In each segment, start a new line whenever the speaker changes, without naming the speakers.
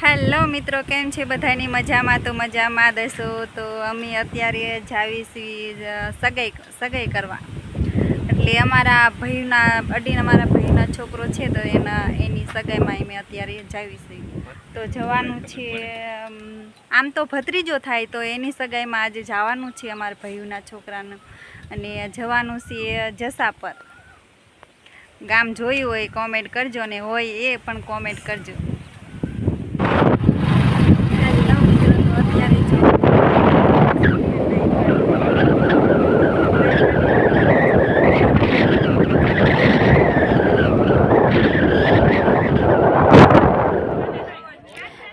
Hello મિત્રો, કેમ છે બધાની? મજામાં તો મજામાં દસો. તો અમે અત્યારે જાવી છીએ સગાઈ કરવા. એટલે અમારા ભાઈના છોકરો છે, તો એની સગાઈમાં અમે અત્યારે જાવી છીએ. તો જવાનું છે, આમ તો ભત્રીજો થાય, તો એની સગાઈમાં આજે જવાનું છે અમારા ભાઈના છોકરાનું. અને જવાનું છે જસાપર ગામ. જોયું હોય કોમેન્ટ કરજો, ને હોય એ પણ કોમેન્ટ કરજો.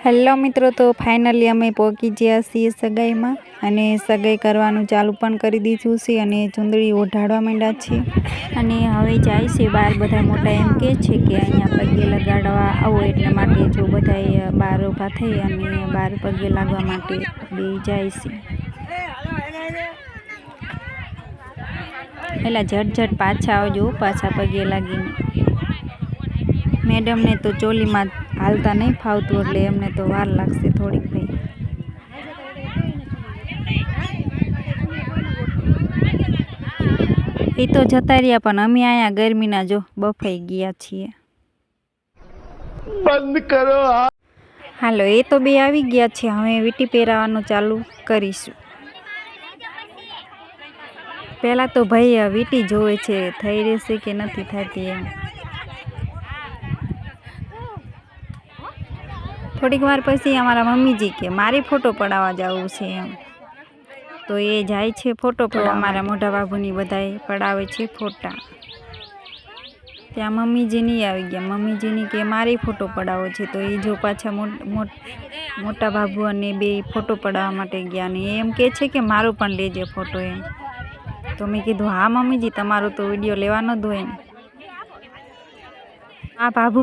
હેલો મિત્રો, તો ફાઇનલી અમે પહોંચી ગયા છીએ સગાઈમાં, અને સગાઈ કરવાનું ચાલુ પણ કરી દીધું છે, અને ચૂંદડી ઓઢાડવા માંડ્યા છે. અને હવે જાય છે બહાર. બધા મોટા એમ કહે છે કે અહીંયા પગે લગાડવા આવો, એટલા માટે જો બધા બહાર ઊભા થઈ અને બહાર પગે લાગવા માટે બે જાય છે. એટલે ઝટઝટ પાછા આવજો, પાછા પગે લાગીને. મેડમને તો ચોલીમાં હાલતા નહીં ફાવતું, એટલે એમને તો વાર લાગશે થોડીક. ભાઈ એ તો જતા રહ્યા, પણ અમે અહીંયા ગરમીના જો બફાઈ ગયા છીએ. બંધ કરો. હાલો, એ તો બે આવી ગયા છે. હવે વીંટી પહેરાવાનું ચાલુ કરીશું. પહેલાં તો ભાઈ વીંટી જોવે છે, થઈ રહેશે કે નથી થતી એમ. થોડીક વાર પછી અમારા મમ્મીજી કે મારી ફોટો પડાવવા જવું છે એમ. તો એ જાય છે ફોટો પડાવવા. અમારા મોટા બાબુની બધાય પડાવે છે ફોટા. ત્યાં મમ્મીજી નહીં આવી ગયા. મમ્મીજીની કે મારી ફોટો પડાવો છે, તો એ જો પાછા મોટા બાબુ અને બે ફોટો પડાવવા માટે ગયા. ને એમ કહે છે કે મારો પણ લેજે ફોટો એમ. તો મેં કીધું હા મમ્મીજી, તમારો તો વિડીયો લેવાનો જ હોય ને. આ બાબુ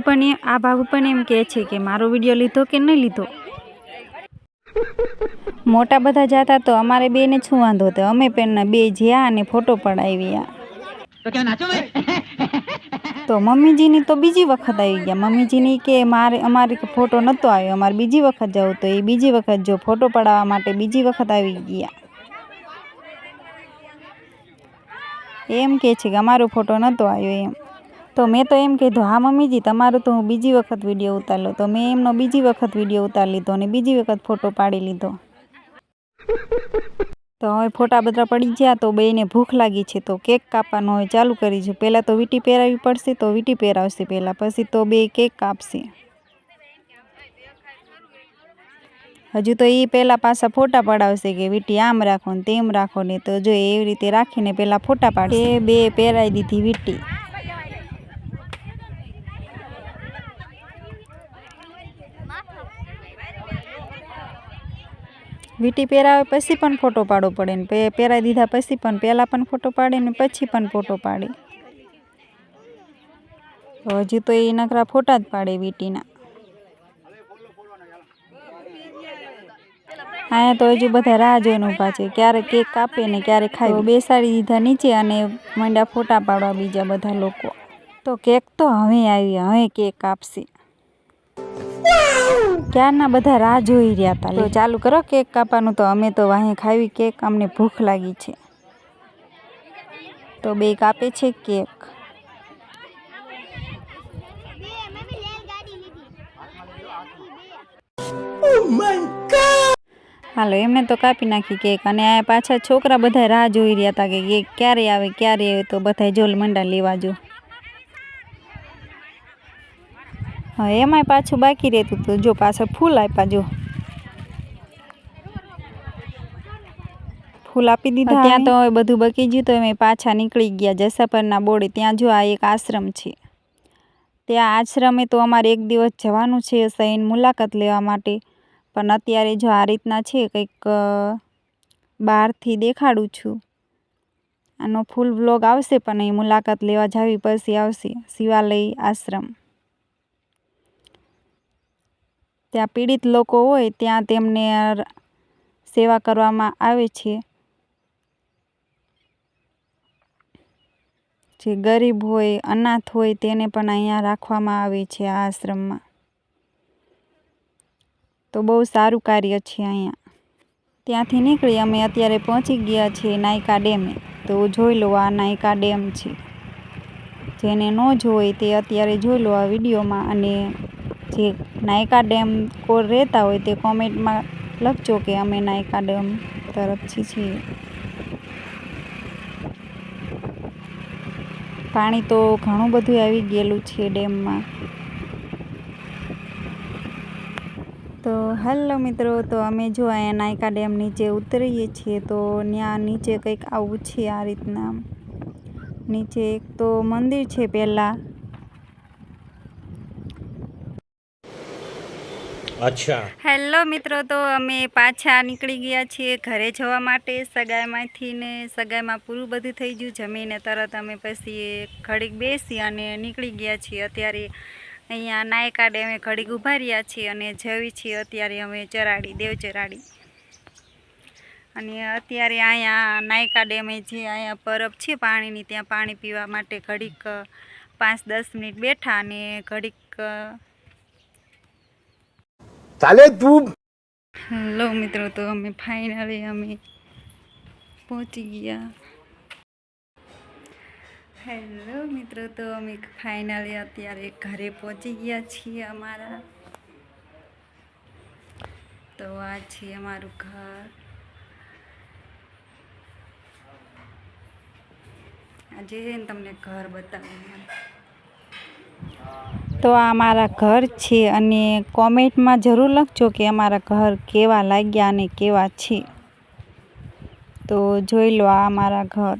પણ એમ કહે છે કે મારો વિડીયો લીધો કે નહીં લીધો. મોટા બધા જતા તો અમારે બેને શું વાંધો હતો? અમે પણ બે જ્યાં અને ફોટો પડાવ્યા. તો મમ્મીજીની તો બીજી વખત આવી ગયા. મમ્મીજીની કે અમારે ફોટો નહોતો આવ્યો, અમારે બીજી વખત જવું. તો એ બીજી વખત જો ફોટો પડાવવા માટે બીજી વખત આવી ગયા. એમ કહે છે કે અમારો ફોટો નહોતો આવ્યો એમ. તો મેં તો એમ કીધું હા મમ્મીજી, તમારું તો હું બીજી વખત વિડીયો ઉતાર. તો મેં એમનો બીજી વખત વિડીયો ઉતારી લીધો અને બીજી વખત ફોટો પાડી લીધો. તો હવે ફોટા બધા પડી ગયા. તો બેને ભૂખ લાગી છે, તો કેક કાપવાનું હવે ચાલુ કરીશું. પહેલાં તો વીંટી પહેરાવી પડશે, તો વીંટી પહેરાવશે પહેલાં, પછી તો બે કેક કાપશે. હજુ તો એ પહેલાં પાછા ફોટા પડાવશે કે વીંટી આમ રાખો ને તેમ રાખો ને. તો જો એવી રીતે રાખીને પહેલાં ફોટા પાડશે. એ બે પહેરાવી દીધી વીંટી. વીંટી પહેરાવે પછી પણ ફોટો પાડવો પડે ને, પહેરાવી દીધા પછી પણ પહેલાં પણ ફોટો પાડે ને પછી પણ ફોટો પાડે. હજુ તો એ નકરા ફોટા જ પાડે વીંટીના. અહીંયા તો હજુ બધા રાહ જોઈને ઊભા છે, ક્યારે કેક કાપે ને ક્યારે ખાય. બેસાડી દીધા નીચે અને મંડ્યા ફોટા પાડવા બીજા બધા લોકો. તો કેક તો હવે આવી, હવે કેક કાપશે. ક્યારના બધા રાહ જોઈ રહ્યા હતા. તો ચાલુ કરો કેક કાપવાનું. તો અમે તો વાહે ખાવી કેક, અમને ભૂખ લાગી છે. તો બે કાપે છે કેક. હાલો, એમને તો કાપી નાખી કેક. અને આ પાછા છોકરા બધા રાહ જોઈ રહ્યા હતા કે કેક ક્યારે આવે ક્યારે આવે. તો બધા જોલ મંડા લેવા જો. હવે એમાંય પાછું બાકી રહેતું. તો જો પાછળ ફૂલ આપ્યા જો. ફૂલ આપી દીધા. ત્યાં તો હવે બધું બકી ગયું. તો એમ પાછા નીકળી ગયા જસાપરના બોર્ડે. ત્યાં જો આ એક આશ્રમ છે. ત્યાં આશ્રમે તો અમારે એક દિવસ જવાનું છે સહીન મુલાકાત લેવા માટે. પણ અત્યારે જો આ રીતના છે, કંઈક બહારથી દેખાડું છું. આનો ફૂલ વ્લોગ આવશે, પણ એ મુલાકાત લેવા જાવી પછી આવશે. શિવાલય આશ્રમ. ત્યાં પીડિત લોકો હોય ત્યાં તેમને સેવા કરવામાં આવે છે. જે ગરીબ હોય, અનાથ હોય, તેને પણ અહીંયા રાખવામાં આવે છે આ આશ્રમમાં. તો બહુ સારું કાર્ય છે અહીંયા. ત્યાંથી નીકળી અમે અત્યારે પહોંચી ગયા છીએ નાયકા ડેમે. તો જોઈ લો, આ નાયકા ડેમ છે. જેને ન જોઈ તે અત્યારે જોઈ લો આ વિડીયોમાં. અને જે નાયકા ડેમ કોર રહેતા હોય તે કોમેન્ટમાં લખજો કે અમે નાયકા ડેમ તરફથી છીએ. પાણી તો ઘણું બધું આવી ગયેલું છે ડેમમાં. તો હેલો મિત્રો, તો અમે જો અહીંયા નાયકા ડેમ નીચે ઉતરીએ છીએ. તો ત્યાં નીચે કંઈક આવું છે આ રીતના. નીચે એક તો મંદિર છે પહેલાં.
અચ્છા.
હેલો મિત્રો, તો અમે પાછા નીકળી ગયા છીએ ઘરે જવા માટે સગાઈમાંથી. ને સગાઈમાં પૂરું બધું થઈ ગયું. જમીને તરત અમે પછી ઘડીક બેસી અને નીકળી ગયા છીએ. અત્યારે અહીંયા નાયકા ડેમે ઘડીક ઊભા રહ્યા છીએ અને જવી છીએ અત્યારે અમે ચરાડી, દેવ ચરાડી. અને અત્યારે અહીંયા નાયકા ડેમે જે અહીંયા બરફ છે પાણીની, ત્યાં પાણી પીવા માટે ઘડીક 5-10 મિનિટ બેઠા. અને ઘડીક
ચાલે તું.
હેલો મિત્રો, તો અમે ફાઇનલી અમે પહોંચી ગયા. હેલો મિત્રો, તો અમે ફાઇનલી અત્યારે ઘરે પહોંચી ગયા છીએ અમારા. તો આ છે અમારું ઘર. આજે છે ને તમને ઘર બતાવું. તો આ અમારા ઘર છે. અને કોમેન્ટમાં જરૂર લખજો કે અમારા ઘર કેવા લાગ્યા અને કેવા છે. તો જોઈ લો, આ અમારા ઘર.